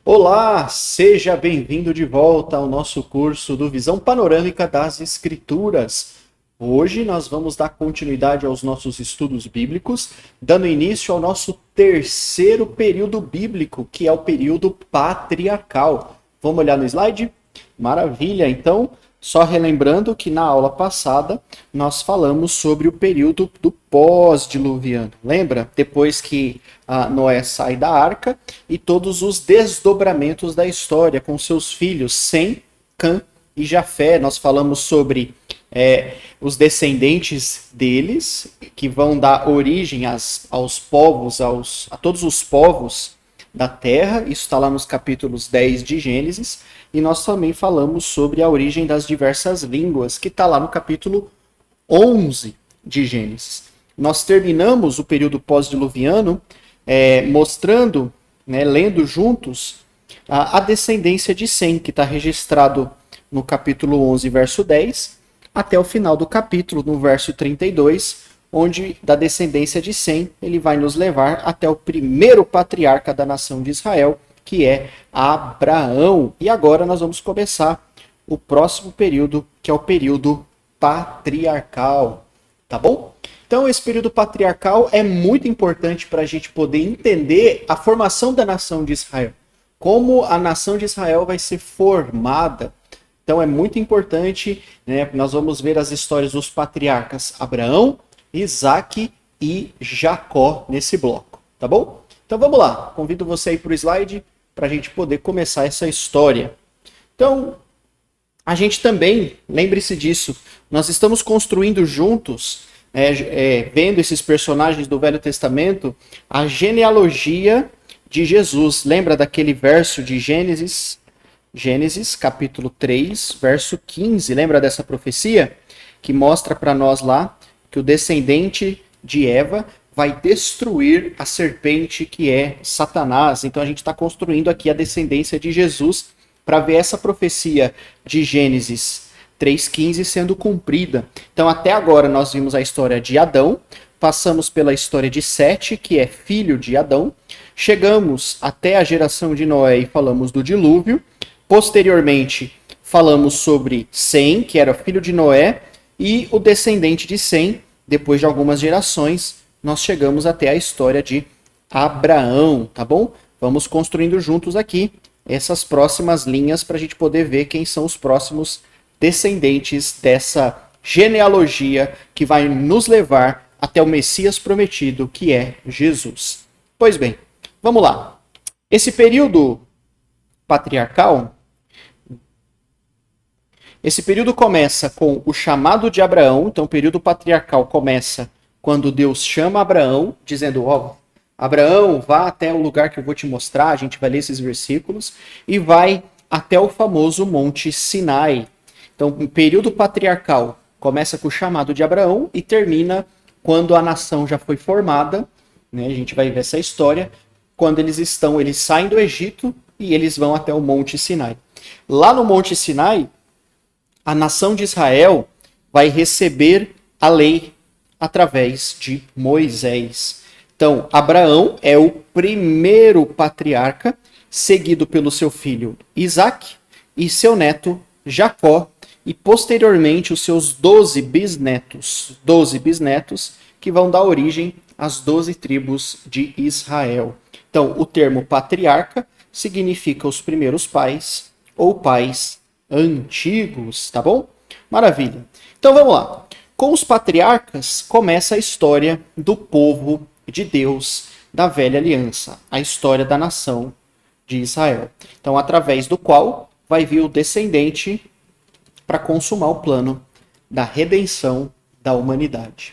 Olá, seja bem-vindo de volta ao nosso curso do Visão Panorâmica das Escrituras. Hoje nós vamos dar continuidade aos nossos estudos bíblicos, dando início ao nosso terceiro período bíblico, que é o período patriarcal. Vamos olhar no slide? Maravilha! Então, só relembrando que na aula passada nós falamos sobre o período do pós-diluviano. Lembra? Depois que Noé sai da arca e todos os desdobramentos da história com seus filhos Sem, Cã e Jafé. Nós falamos sobre os descendentes deles, que vão dar origem aos povos, a todos os povos da terra. Isso está lá nos capítulos 10 de Gênesis. E nós também falamos sobre a origem das diversas línguas, que está lá no capítulo 11 de Gênesis. Nós terminamos o período pós-diluviano mostrando, lendo juntos, a descendência de Sem, que está registrado no capítulo 11, verso 10, até o final do capítulo, no verso 32, onde da descendência de Sem, ele vai nos levar até o primeiro patriarca da nação de Israel, que é Abraão. E agora nós vamos começar o próximo período, que é o período patriarcal. Tá bom? Então, esse período patriarcal é muito importante para a gente poder entender a formação da nação de Israel. Como a nação de Israel vai ser formada. Então, é muito importante, nós vamos ver as histórias dos patriarcas Abraão, Isaque e Jacó nesse bloco. Tá bom? Então, vamos lá. Convido você aí para o slide, para a gente poder começar essa história. Então, a gente também, lembre-se disso, nós estamos construindo juntos, vendo esses personagens do Velho Testamento, a genealogia de Jesus. Lembra daquele verso de Gênesis, capítulo 3, verso 15? Lembra dessa profecia? Que mostra para nós lá que o descendente de Eva vai destruir a serpente que é Satanás. Então a gente está construindo aqui a descendência de Jesus para ver essa profecia de Gênesis 3,15 sendo cumprida. Então até agora nós vimos a história de Adão, passamos pela história de Sete, que é filho de Adão, chegamos até a geração de Noé e falamos do dilúvio, posteriormente falamos sobre Sem, que era filho de Noé, e o descendente de Sem, depois de algumas gerações, nós chegamos até a história de Abraão, tá bom? Vamos construindo juntos aqui essas próximas linhas para a gente poder ver quem são os próximos descendentes dessa genealogia que vai nos levar até o Messias prometido, que é Jesus. Pois bem, vamos lá. Esse período patriarcal, esse período começa com o chamado de Abraão. Então o período patriarcal começa quando Deus chama Abraão, dizendo, Abraão, vá até o lugar que eu vou te mostrar. A gente vai ler esses versículos e vai até o famoso Monte Sinai. Então, o período patriarcal começa com o chamado de Abraão e termina quando a nação já foi formada. A gente vai ver essa história, quando eles saem do Egito e eles vão até o Monte Sinai. Lá no Monte Sinai, a nação de Israel vai receber a lei através de Moisés. Então, Abraão é o primeiro patriarca, seguido pelo seu filho Isaque e seu neto Jacó, e posteriormente os seus 12 bisnetos, que vão dar origem às 12 tribos de Israel. Então, o termo patriarca significa os primeiros pais ou pais antigos, tá bom? Maravilha. Então, vamos lá. Com os patriarcas começa a história do povo de Deus da velha aliança, a história da nação de Israel. Então, através do qual vai vir o descendente para consumar o plano da redenção da humanidade.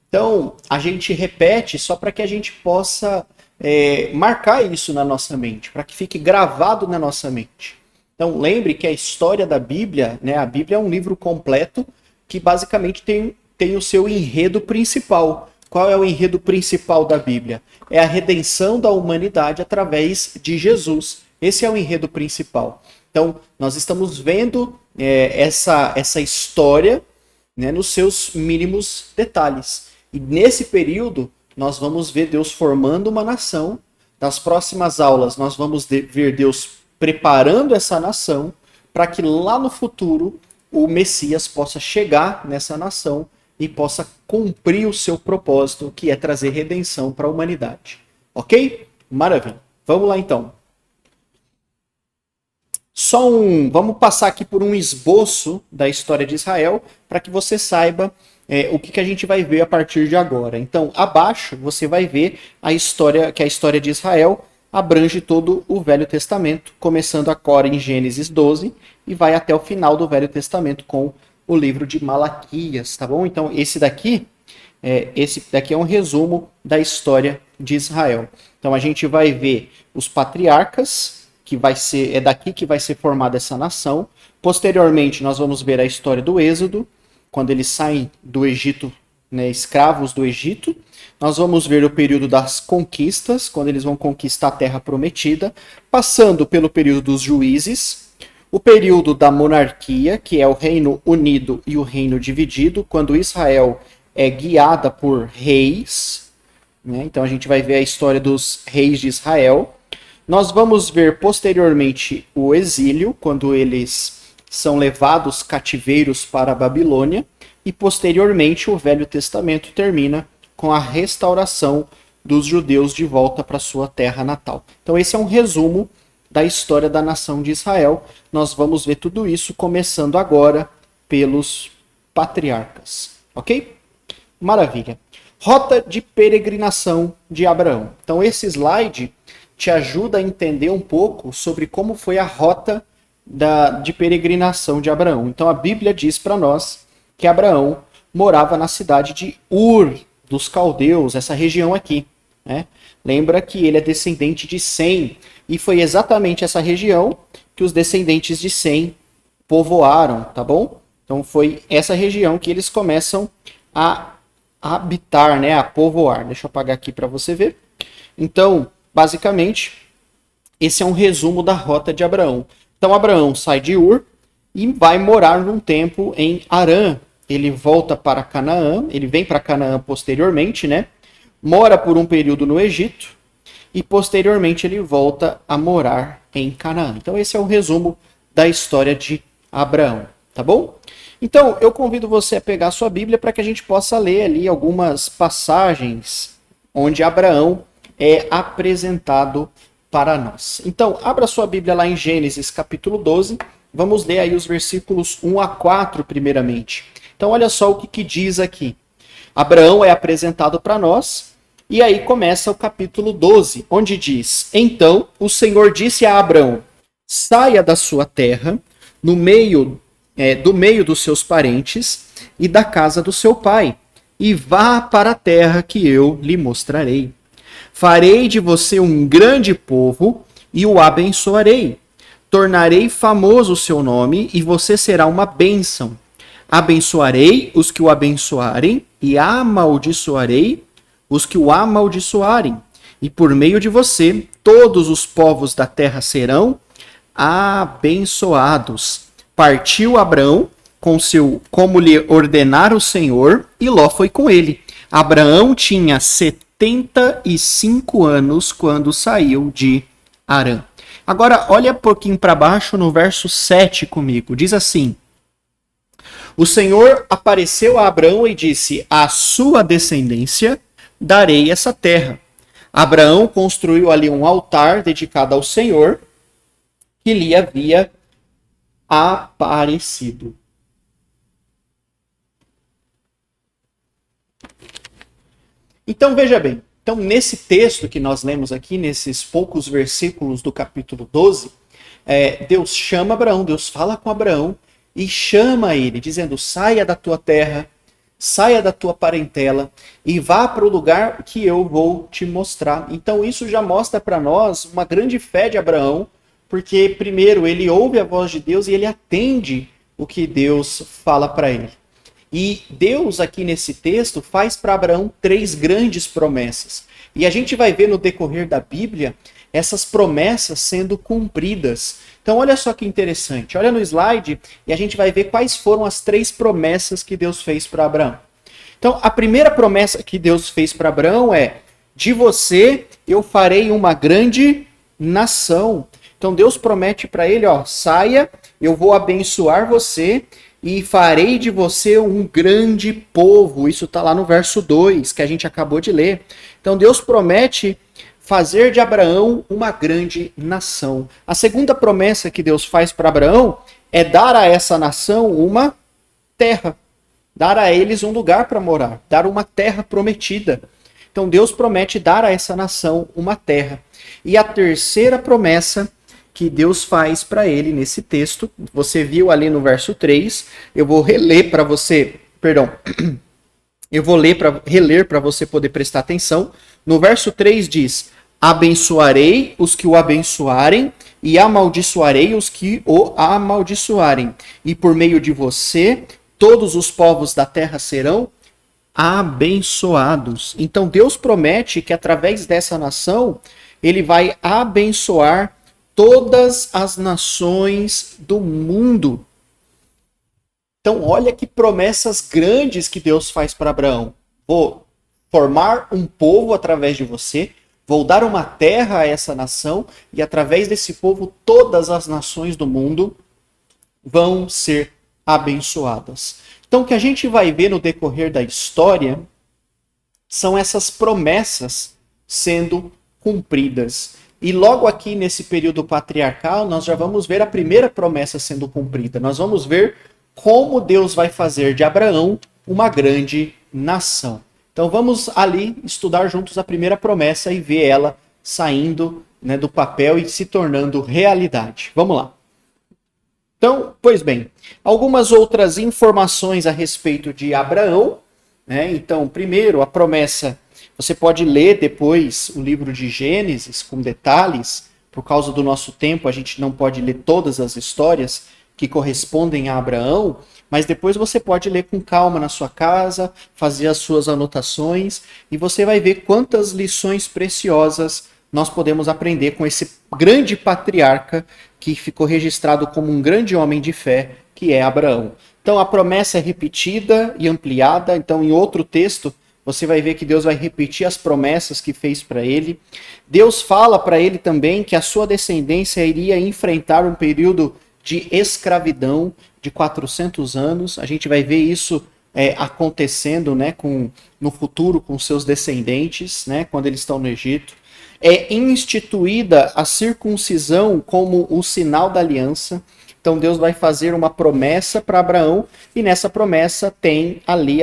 Então, a gente repete só para que a gente possa marcar isso na nossa mente, para que fique gravado na nossa mente. Então, lembre que a história da Bíblia, a Bíblia é um livro completo que basicamente tem o seu enredo principal. Qual é o enredo principal da Bíblia? É a redenção da humanidade através de Jesus. Esse é o enredo principal. Então, nós estamos vendo essa história, nos seus mínimos detalhes. E nesse período, nós vamos ver Deus formando uma nação nas próximas aulas nós vamos ver Deus preparando essa nação para que lá no futuro o Messias possa chegar nessa nação e possa cumprir o seu propósito, que é trazer redenção para a humanidade. Ok? Maravilha. Vamos lá então. Vamos passar aqui por um esboço da história de Israel para que você saiba o que a gente vai ver a partir de agora. Então, abaixo você vai ver a história de Israel abrange todo o Velho Testamento, começando agora em Gênesis 12 e vai até o final do Velho Testamento com o livro de Malaquias, tá bom? Então, esse daqui é um resumo da história de Israel. Então, a gente vai ver os patriarcas, é daqui que vai ser formada essa nação. Posteriormente, nós vamos ver a história do Êxodo, quando eles saem do Egito, né, escravos do Egito. Nós vamos ver o período das conquistas, quando eles vão conquistar a Terra Prometida, passando pelo período dos juízes, o período da monarquia, que é o reino unido e o reino dividido, quando Israel é guiada por reis, né? Então a gente vai ver a história dos reis de Israel. Nós vamos ver posteriormente o exílio, quando eles são levados cativeiros para a Babilônia, e posteriormente o Velho Testamento termina com a restauração dos judeus de volta para sua terra natal. Então esse é um resumo da história da nação de Israel. Nós vamos ver tudo isso começando agora pelos patriarcas, ok? Maravilha. Rota de peregrinação de Abraão. Então esse slide te ajuda a entender um pouco sobre como foi a rota de peregrinação de Abraão. Então a Bíblia diz para nós que Abraão morava na cidade de Ur dos caldeus, essa região aqui, né? Lembra que ele é descendente de Sem, e foi exatamente essa região que os descendentes de Sem povoaram, tá bom? Então foi essa região que eles começam a habitar, né, a povoar. Deixa eu apagar aqui para você ver. Então, basicamente, esse é um resumo da rota de Abraão. Então Abraão sai de Ur e vai morar num tempo em Harã. Ele volta para Canaã, ele vem para Canaã posteriormente, né? Mora por um período no Egito e posteriormente ele volta a morar em Canaã. Então esse é o resumo da história de Abraão, tá bom? Então eu convido você a pegar a sua Bíblia para que a gente possa ler ali algumas passagens onde Abraão é apresentado para nós. Então abra sua Bíblia lá em Gênesis capítulo 12, vamos ler aí os versículos 1 a 4 primeiramente. Então olha só o que diz aqui. Abraão é apresentado para nós, e aí começa o capítulo 12, onde diz: Então o Senhor disse a Abraão, saia da sua terra, do meio dos seus parentes e da casa do seu pai, e vá para a terra que eu lhe mostrarei. Farei de você um grande povo e o abençoarei. Tornarei famoso o seu nome e você será uma bênção. Abençoarei os que o abençoarem e amaldiçoarei os que o amaldiçoarem. E por meio de você, todos os povos da terra serão abençoados. Partiu Abraão como lhe ordenara o Senhor, e Ló foi com ele. Abraão tinha 75 anos quando saiu de Harã. Agora, olha um pouquinho para baixo no verso 7 comigo. Diz assim: O Senhor apareceu a Abraão e disse: à sua descendência darei essa terra. Abraão construiu ali um altar dedicado ao Senhor que lhe havia aparecido. Então veja bem, então nesse texto que nós lemos aqui, nesses poucos versículos do capítulo 12, Deus chama Abraão, Deus fala com Abraão e chama ele, dizendo: saia da tua terra, saia da tua parentela e vá para o lugar que eu vou te mostrar. Então isso já mostra para nós uma grande fé de Abraão, porque primeiro ele ouve a voz de Deus e ele atende o que Deus fala para ele. E Deus aqui nesse texto faz para Abraão 3 grandes promessas. E a gente vai ver no decorrer da Bíblia essas promessas sendo cumpridas. Então olha só que interessante, olha no slide e a gente vai ver quais foram as 3 promessas que Deus fez para Abraão. Então a primeira promessa que Deus fez para Abraão é: de você eu farei uma grande nação. Então Deus promete para ele, ó, saia, eu vou abençoar você e farei de você um grande povo. Isso está lá no verso 2, que a gente acabou de ler. Então Deus promete fazer de Abraão uma grande nação. A segunda promessa que Deus faz para Abraão é dar a essa nação uma terra, dar a eles um lugar para morar, dar uma terra prometida. Então Deus promete dar a essa nação uma terra. E a terceira promessa que Deus faz para ele nesse texto, você viu ali no verso 3, eu vou reler para você, perdão, eu vou reler para você poder prestar atenção. No verso 3 diz: abençoarei os que o abençoarem e amaldiçoarei os que o amaldiçoarem. E por meio de você, todos os povos da terra serão abençoados. Então Deus promete que através dessa nação, ele vai abençoar todas as nações do mundo. Então olha que promessas grandes que Deus faz para Abraão. Vou formar um povo através de você, vou dar uma terra a essa nação, e através desse povo todas as nações do mundo vão ser abençoadas. Então o que a gente vai ver no decorrer da história são essas promessas sendo cumpridas. E logo aqui nesse período patriarcal, nós já vamos ver a primeira promessa sendo cumprida. Nós vamos ver como Deus vai fazer de Abraão uma grande nação. Então vamos ali estudar juntos a primeira promessa e ver ela saindo, né, do papel e se tornando realidade. Vamos lá. Então, pois bem, algumas outras informações a respeito de Abraão, né? Então, primeiro, a promessa, você pode ler depois o livro de Gênesis com detalhes. Por causa do nosso tempo, a gente não pode ler todas as histórias que correspondem a Abraão, mas depois você pode ler com calma na sua casa, fazer as suas anotações, e você vai ver quantas lições preciosas nós podemos aprender com esse grande patriarca que ficou registrado como um grande homem de fé, que é Abraão. Então a promessa é repetida e ampliada. Então em outro texto você vai ver que Deus vai repetir as promessas que fez para ele. Deus fala para ele também que a sua descendência iria enfrentar um período de escravidão de 400 anos. A gente vai ver isso acontecendo, né, no futuro com seus descendentes, né, quando eles estão no Egito. É instituída a circuncisão como o sinal da aliança. Então Deus vai fazer uma promessa para Abraão, e nessa promessa tem ali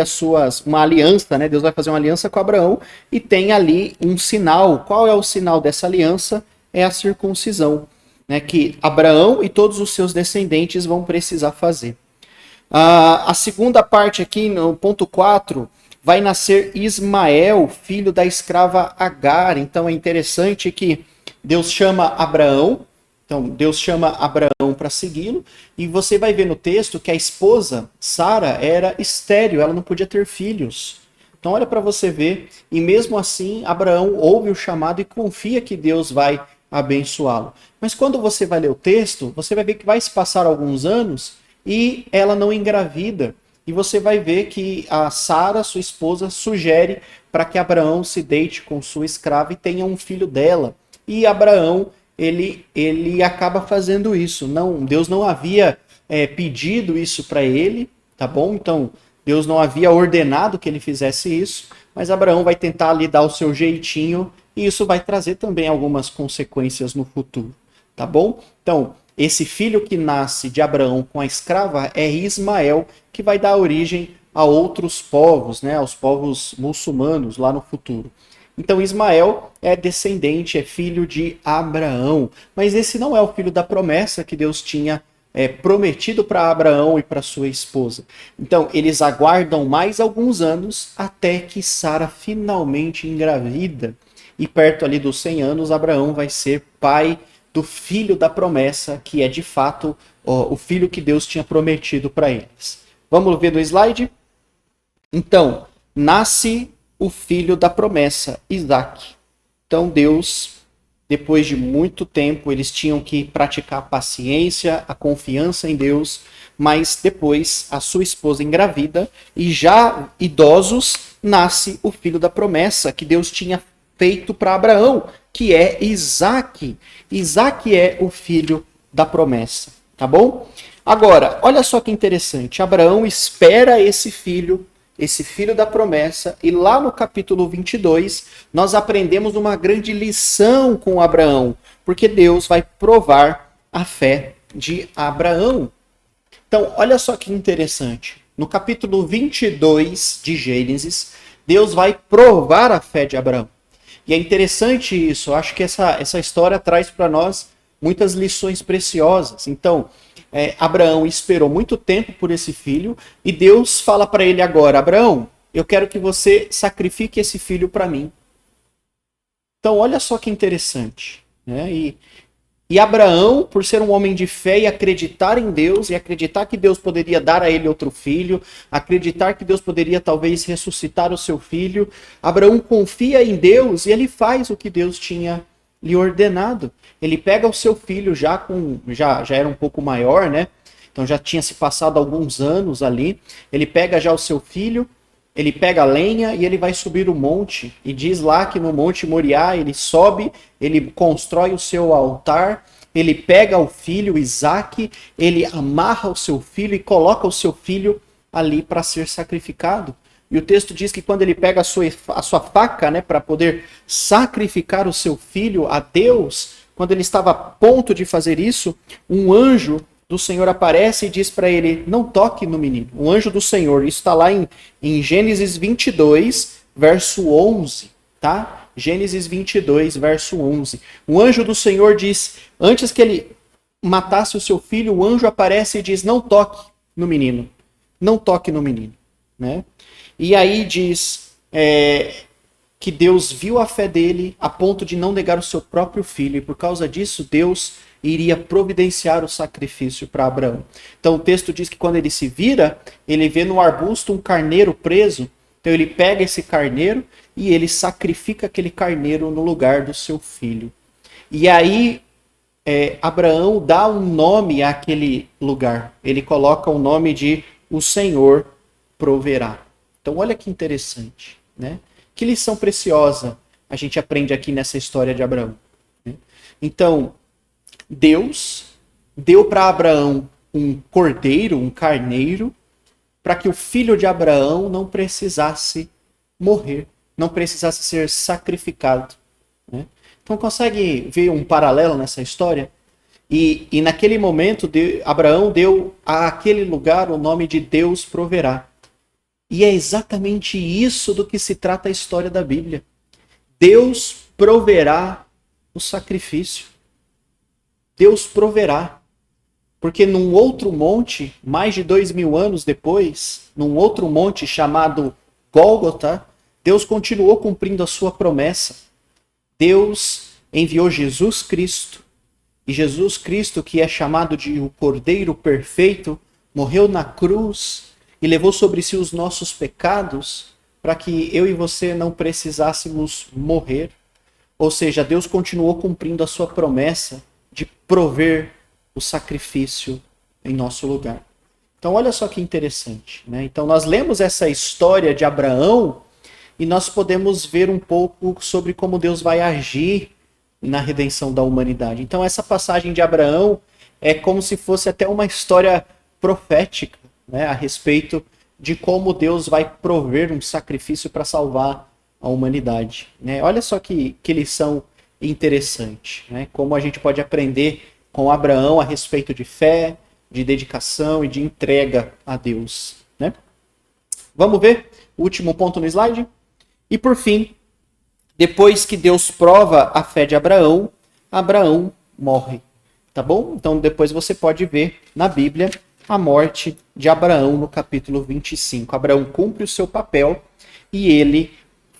uma aliança, né? Deus vai fazer uma aliança com Abraão e tem ali um sinal. Qual é o sinal dessa aliança? É a circuncisão, né? Que Abraão e todos os seus descendentes vão precisar fazer. A segunda parte aqui, no ponto 4, vai nascer Ismael, filho da escrava Agar. Então é interessante que Deus chama Abraão, para segui-lo, e você vai ver no texto que a esposa, Sara, era estéril, ela não podia ter filhos. Então olha para você ver, e mesmo assim Abraão ouve o chamado e confia que Deus vai abençoá-lo. Mas quando você vai ler o texto, você vai ver que vai se passar alguns anos e ela não engravida. E você vai ver que a Sara, sua esposa, sugere para que Abraão se deite com sua escrava e tenha um filho dela. E Abraão, ele acaba fazendo isso. Deus não havia pedido isso para ele, tá bom? Então, Deus não havia ordenado que ele fizesse isso, mas Abraão vai tentar ali dar o seu jeitinho, e isso vai trazer também algumas consequências no futuro, tá bom? Então, esse filho que nasce de Abraão com a escrava é Ismael, que vai dar origem a outros povos, né, aos povos muçulmanos lá no futuro. Então Ismael é descendente, é filho de Abraão. Mas esse não é o filho da promessa que Deus tinha prometido para Abraão e para sua esposa. Então eles aguardam mais alguns anos até que Sara finalmente engravida. E perto ali dos 100 anos, Abraão vai ser pai do filho da promessa, que é de fato o filho que Deus tinha prometido para eles. Vamos ver no slide? Então, nasce o filho da promessa, Isaac. Então Deus, depois de muito tempo, eles tinham que praticar a paciência, a confiança em Deus, mas depois a sua esposa engravida e já idosos, nasce o filho da promessa que Deus tinha feito para Abraão, que é Isaque. Isaque é o filho da promessa, tá bom? Agora, olha só que interessante. Abraão espera esse filho da promessa, e lá no capítulo 22, nós aprendemos uma grande lição com Abraão, porque Deus vai provar a fé de Abraão. Então, olha só que interessante. No capítulo 22 de Gênesis, Deus vai provar a fé de Abraão. E é interessante isso, eu acho que essa história traz para nós muitas lições preciosas. Então, Abraão esperou muito tempo por esse filho, e Deus fala para ele agora: Abraão, eu quero que você sacrifique esse filho para mim. Então, olha só que interessante, né? E Abraão, por ser um homem de fé e acreditar em Deus, e acreditar que Deus poderia dar a ele outro filho, acreditar que Deus poderia talvez ressuscitar o seu filho, Abraão confia em Deus e ele faz o que Deus tinha lhe ordenado. Ele pega o seu filho já era um pouco maior, né? Então já tinha se passado alguns anos ali. Ele pega já o seu filho, ele pega a lenha e ele vai subir o monte. E diz lá que no Monte Moriá ele sobe, ele constrói o seu altar, ele pega o filho, Isaque, ele amarra o seu filho e coloca o seu filho ali para ser sacrificado. E o texto diz que quando ele pega a sua faca, né, para poder sacrificar o seu filho a Deus, quando ele estava a ponto de fazer isso, um anjo do Senhor aparece e diz para ele: não toque no menino. Um anjo do Senhor, isso está lá em Gênesis 22, verso 11, tá? Gênesis 22, verso 11. O anjo do Senhor diz, antes que ele matasse o seu filho, o anjo aparece e diz: não toque no menino. Não toque no menino, né? E aí diz que Deus viu a fé dele a ponto de não negar o seu próprio filho, e por causa disso Deus iria providenciar o sacrifício para Abraão. Então o texto diz que quando ele se vira, ele vê no arbusto um carneiro preso, então ele pega esse carneiro e ele sacrifica aquele carneiro no lugar do seu filho. E aí Abraão dá um nome àquele lugar, ele coloca o nome de o Senhor proverá. Então olha que interessante, né? Que lição preciosa a gente aprende aqui nessa história de Abraão, né? Então, Deus deu para Abraão um cordeiro, um carneiro, para que o filho de Abraão não precisasse morrer, não precisasse ser sacrificado, né? Então consegue ver um paralelo nessa história? E naquele momento, Abraão deu àquele lugar o nome de Deus proverá. E é exatamente isso do que se trata a história da Bíblia. Deus proverá o sacrifício. Deus proverá. Porque num outro monte, mais de 2000 anos depois, num outro monte chamado Gólgota, Deus continuou cumprindo a sua promessa. Deus enviou Jesus Cristo. E Jesus Cristo, que é chamado de o Cordeiro Perfeito, morreu na cruz e levou sobre si os nossos pecados para que eu e você não precisássemos morrer. Ou seja, Deus continuou cumprindo a sua promessa de prover o sacrifício em nosso lugar. Então olha só que interessante, né? Então nós lemos essa história de Abraão e nós podemos ver um pouco sobre como Deus vai agir na redenção da humanidade. Então essa passagem de Abraão é como se fosse até uma história profética, né, a respeito de como Deus vai prover um sacrifício para salvar a humanidade, né? Olha só que lição interessante, né? Como a gente pode aprender com Abraão a respeito de fé, de dedicação e de entrega a Deus, né? Vamos ver o último ponto no slide? E por fim, depois que Deus prova a fé de Abraão, Abraão morre, tá bom? Então depois você pode ver na Bíblia a morte de Abraão no capítulo 25. Abraão cumpre o seu papel e ele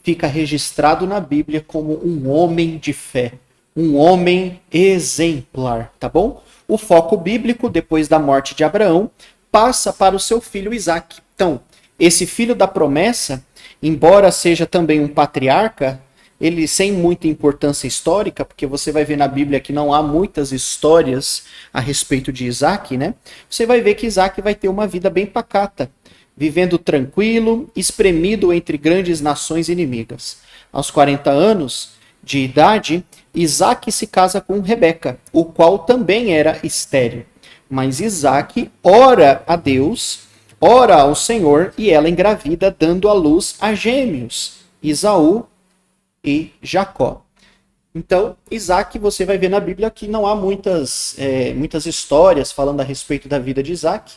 fica registrado na Bíblia como um homem de fé, um homem exemplar, tá bom? O foco bíblico, depois da morte de Abraão, passa para o seu filho Isaque. Então, esse filho da promessa, embora seja também um patriarca, ele sem muita importância histórica, porque você vai ver na Bíblia que não há muitas histórias a respeito de Isaque, né? Você vai ver que Isaque vai ter uma vida bem pacata. vivendo tranquilo, espremido entre grandes nações inimigas. Aos 40 anos de idade, Isaque se casa com Rebeca, o qual também era estéril. Mas Isaque ora a Deus, ora ao Senhor, e ela engravida, dando à luz a gêmeos, Esaú e Jacó. Então, Isaque, você vai ver na Bíblia que não há muitas histórias falando a respeito da vida de Isaque,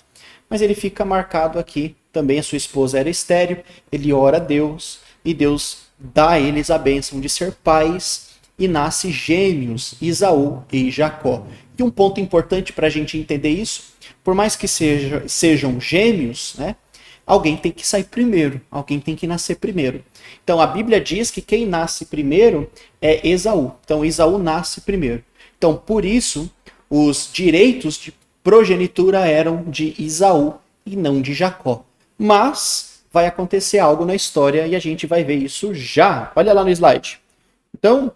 mas ele fica marcado aqui. Também a sua esposa era estéril, ele ora a Deus, e Deus dá a eles a bênção de ser pais, e nasce gêmeos, Esaú e Jacó. E um ponto importante para a gente entender isso, por mais que sejam gêmeos, né, alguém tem que sair primeiro, alguém tem que nascer primeiro. Então a Bíblia diz que quem nasce primeiro é Esaú. Então Esaú nasce primeiro. Então por isso os direitos de progenitura eram de Esaú e não de Jacó. Mas vai acontecer algo na história e a gente vai ver isso já. Olha lá no slide. Então,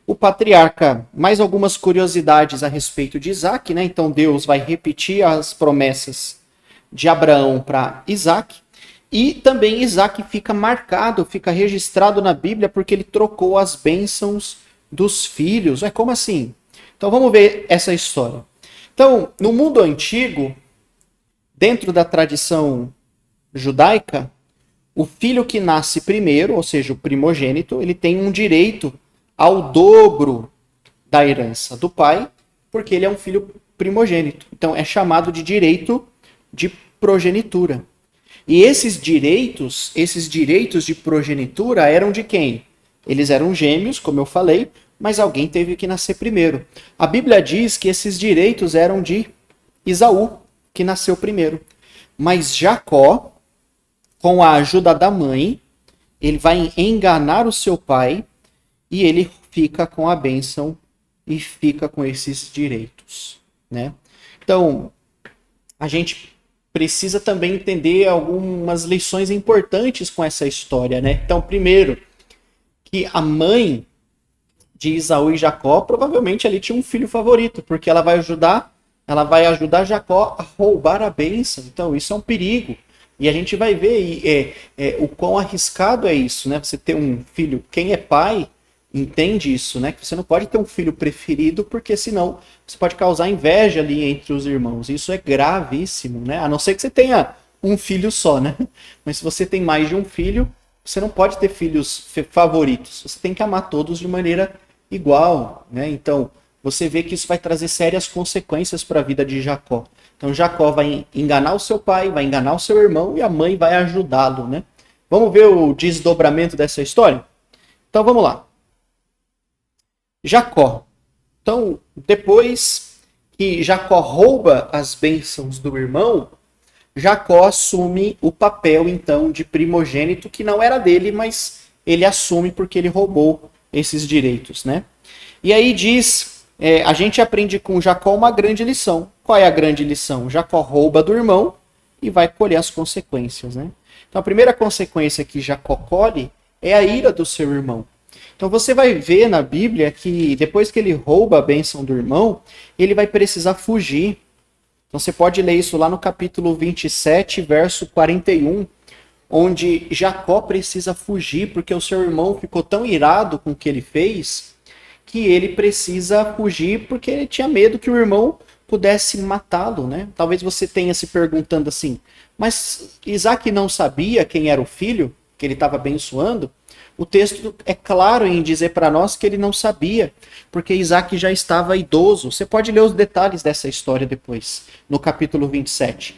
o patriarca, mais algumas curiosidades a respeito de Isaque, né? Então Deus vai repetir as promessas de Abraão para Isaque. E também Isaque fica marcado, fica registrado na Bíblia porque ele trocou as bênçãos dos filhos. É como assim? Então vamos ver essa história. Então, no mundo antigo, dentro da tradição judaica, o filho que nasce primeiro, ou seja, o primogênito, ele tem um direito ao dobro da herança do pai, porque ele é um filho primogênito. Então é chamado de direito de progenitura. E esses direitos de progenitura eram de quem? Eles eram gêmeos, como eu falei, mas alguém teve que nascer primeiro. A Bíblia diz que esses direitos eram de Esaú, que nasceu primeiro. Mas Jacó, com a ajuda da mãe, ele vai enganar o seu pai e ele fica com a bênção e fica com esses direitos, né? Então, a gente precisa também entender algumas lições importantes com essa história, né? Então, primeiro, que a mãe de Esaú e Jacó provavelmente ali tinha um filho favorito, porque ela vai ajudar Jacó a roubar a bênção. Então, isso é um perigo. E a gente vai ver o quão arriscado é isso, né? Você ter um filho, quem é pai entende isso, né? Que você não pode ter um filho preferido, porque senão você pode causar inveja ali entre os irmãos. Isso é gravíssimo, né? A não ser que você tenha um filho só, né? Mas se você tem mais de um filho, você não pode ter filhos favoritos. Você tem que amar todos de maneira igual, né? Então, você vê que isso vai trazer sérias consequências para a vida de Jacó. Então, Jacó vai enganar o seu pai, vai enganar o seu irmão e a mãe vai ajudá-lo, né? Vamos ver o desdobramento dessa história? Então, vamos lá. Jacó. Então, depois que Jacó rouba as bênçãos do irmão, Jacó assume o papel, então, de primogênito, que não era dele, mas ele assume porque ele roubou esses direitos, né? E aí diz, a gente aprende com Jacó uma grande lição. Qual é a grande lição? Jacó rouba do irmão e vai colher as consequências, né? Então, a primeira consequência que Jacó colhe é a ira do seu irmão. Então você vai ver na Bíblia que depois que ele rouba a bênção do irmão, ele vai precisar fugir. Então você pode ler isso lá no capítulo 27, verso 41, onde Jacó precisa fugir porque o seu irmão ficou tão irado com o que ele fez que ele precisa fugir porque ele tinha medo que o irmão pudesse matá-lo, né? Talvez você tenha se perguntando assim, mas Isaque não sabia quem era o filho que ele estava abençoando? O texto é claro em dizer para nós que ele não sabia, porque Isaque já estava idoso. Você pode ler os detalhes dessa história depois, no capítulo 27.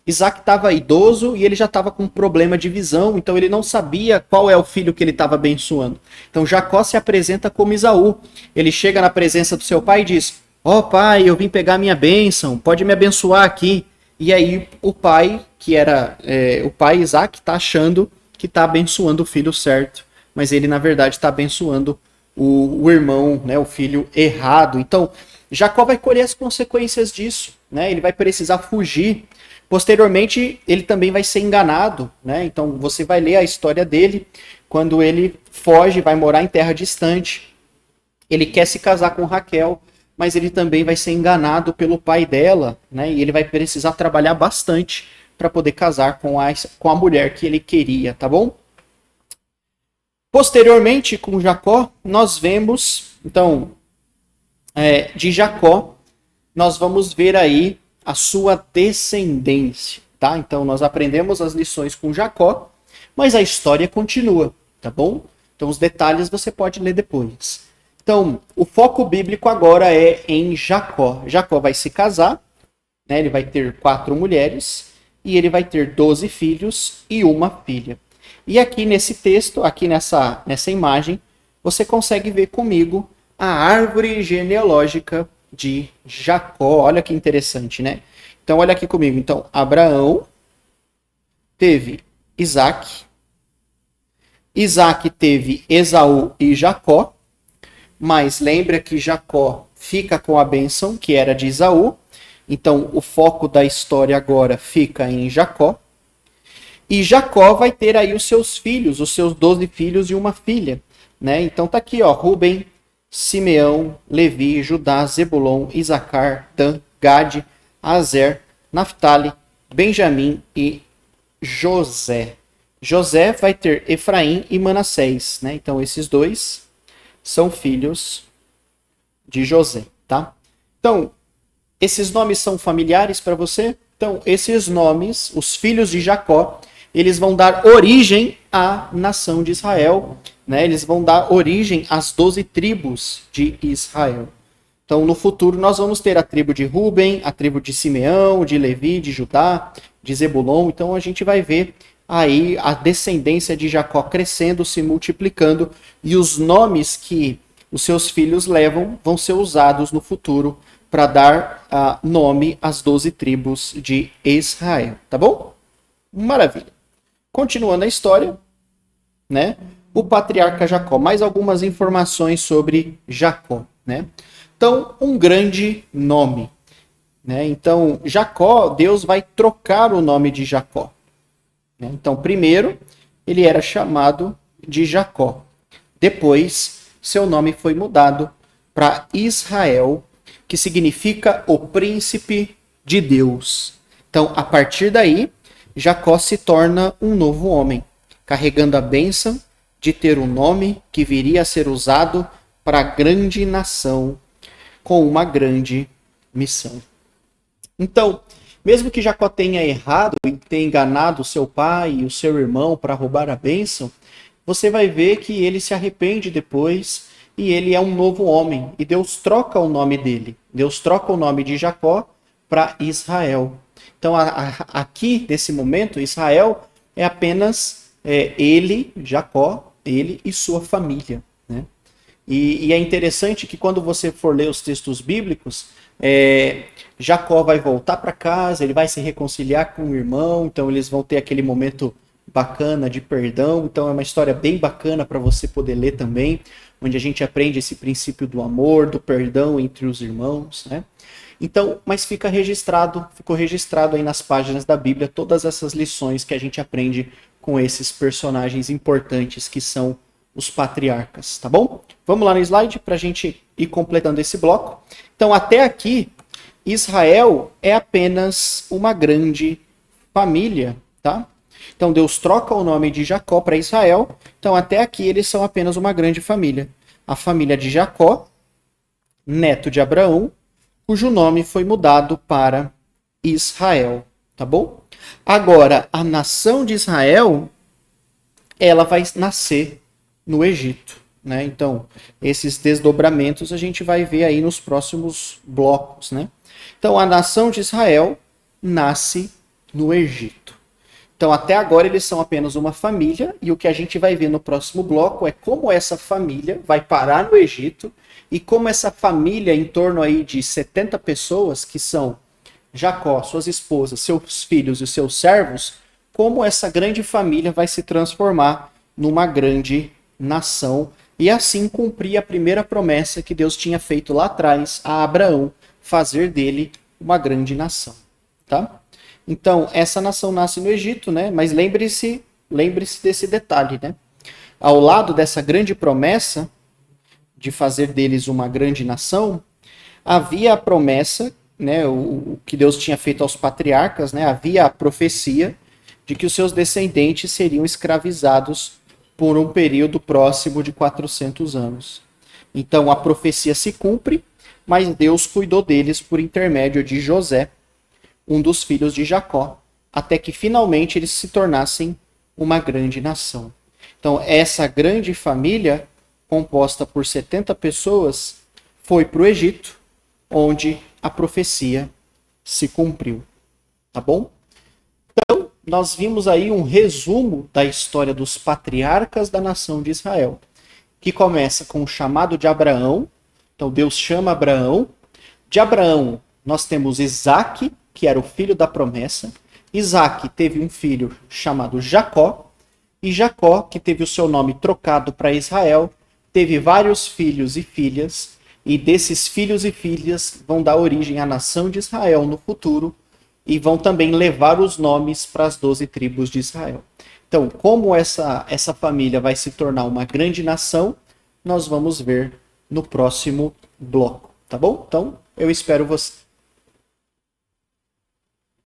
Isaque estava idoso e ele já estava com problema de visão, então ele não sabia qual é o filho que ele estava abençoando. Então Jacó se apresenta como Esaú. Ele chega na presença do seu pai e diz, ó pai, eu vim pegar minha bênção, pode me abençoar aqui. E aí o pai, que era o pai Isaque, está achando que está abençoando o filho certo. Mas ele, na verdade, está abençoando o irmão, né, o filho errado. Então, Jacó vai colher as consequências disso, né? Ele vai precisar fugir. Posteriormente, ele também vai ser enganado, né? Então, você vai ler a história dele quando ele foge, vai morar em terra distante. Ele quer se casar com Raquel, mas ele também vai ser enganado pelo pai dela, né? E ele vai precisar trabalhar bastante para poder casar com a mulher que ele queria, tá bom? Posteriormente, com Jacó, nós vemos, então, de Jacó, nós vamos ver aí a sua descendência, tá? Então, nós aprendemos as lições com Jacó, mas a história continua, tá bom? Então, os detalhes você pode ler depois. Então, o foco bíblico agora é em Jacó. Jacó vai se casar, né? Ele vai ter 4 mulheres e ele vai ter 12 filhos e uma filha. E aqui nesse texto, aqui nessa imagem, você consegue ver comigo a árvore genealógica de Jacó. Olha que interessante, né? Então, olha aqui comigo. Então, Abraão teve Isaac. Isaac teve Esaú e Jacó. Mas lembra que Jacó fica com a bênção que era de Esaú. Então, o foco da história agora fica em Jacó. E Jacó vai ter aí os seus filhos, os seus 12 filhos e uma filha, né? Então tá aqui, ó, Rubem, Simeão, Levi, Judá, Zebulon, Isacar, Dan, Gade, Azer, Naftali, Benjamim e José. José vai ter Efraim e Manassés, né? Então esses dois são filhos de José, tá? Então, esses nomes são familiares para você? Então, esses nomes, os filhos de Jacó, eles vão dar origem à nação de Israel, né? Eles vão dar origem às 12 tribos de Israel. Então, no futuro, nós vamos ter a tribo de Ruben, a tribo de Simeão, de Levi, de Judá, de Zebulon. Então, a gente vai ver aí a descendência de Jacó crescendo, se multiplicando, e os nomes que os seus filhos levam vão ser usados no futuro para dar nome às 12 tribos de Israel, tá bom? Maravilha. Continuando a história, né? O patriarca Jacó. Mais algumas informações sobre Jacó, né? Então, um grande nome, né? Então, Jacó, Deus vai trocar o nome de Jacó. Né? Então, primeiro, ele era chamado de Jacó. Depois, seu nome foi mudado para Israel, que significa o príncipe de Deus. Então, a partir daí, Jacó se torna um novo homem, carregando a bênção de ter um nome que viria a ser usado para a grande nação, com uma grande missão. Então, mesmo que Jacó tenha errado e tenha enganado seu pai e o seu irmão para roubar a bênção, você vai ver que ele se arrepende depois e ele é um novo homem. E Deus troca o nome dele. Deus troca o nome de Jacó para Israel. Então, aqui, nesse momento, Israel é apenas ele, Jacó, ele e sua família. Né? E é interessante que quando você for ler os textos bíblicos, Jacó vai voltar para casa, ele vai se reconciliar com o irmão, então eles vão ter aquele momento bacana de perdão. Então é uma história bem bacana para você poder ler também, onde a gente aprende esse princípio do amor, do perdão entre os irmãos, né? Então, mas ficou registrado aí nas páginas da Bíblia todas essas lições que a gente aprende com esses personagens importantes que são os patriarcas, tá bom? Vamos lá no slide para a gente ir completando esse bloco. Então, até aqui, Israel é apenas uma grande família, tá? Então, Deus troca o nome de Jacó para Israel. Então, até aqui, eles são apenas uma grande família. A família de Jacó, neto de Abraão, cujo nome foi mudado para Israel, tá bom? Agora, a nação de Israel, ela vai nascer no Egito, né? Então, esses desdobramentos a gente vai ver aí nos próximos blocos, né? Então, a nação de Israel nasce no Egito. Então, até agora eles são apenas uma família, e o que a gente vai ver no próximo bloco é como essa família vai parar no Egito e como essa família, em torno aí de 70 pessoas, que são Jacó, suas esposas, seus filhos e seus servos, como essa grande família vai se transformar numa grande nação e assim cumprir a primeira promessa que Deus tinha feito lá atrás a Abraão, fazer dele uma grande nação, tá? Então, essa nação nasce no Egito, né? Mas lembre-se desse detalhe, né? Ao lado dessa grande promessa de fazer deles uma grande nação, havia a promessa né, o que Deus tinha feito aos patriarcas, né, havia a profecia de que os seus descendentes seriam escravizados por um período próximo de 400 anos. Então a profecia se cumpre, mas Deus cuidou deles por intermédio de José, um dos filhos de Jacó, até que finalmente eles se tornassem uma grande nação. Então essa grande família, composta por 70 pessoas, foi para o Egito, onde a profecia se cumpriu. Tá bom? Então, nós vimos aí um resumo da história dos patriarcas da nação de Israel, que começa com o chamado de Abraão. Então, Deus chama Abraão. De Abraão, nós temos Isaque, que era o filho da promessa. Isaque teve um filho chamado Jacó. E Jacó, que teve o seu nome trocado para Israel, teve vários filhos e filhas. E desses filhos e filhas vão dar origem à nação de Israel no futuro, e vão também levar os nomes para as 12 tribos de Israel. Então, como essa família vai se tornar uma grande nação, nós vamos ver no próximo bloco, tá bom? Então, eu espero você.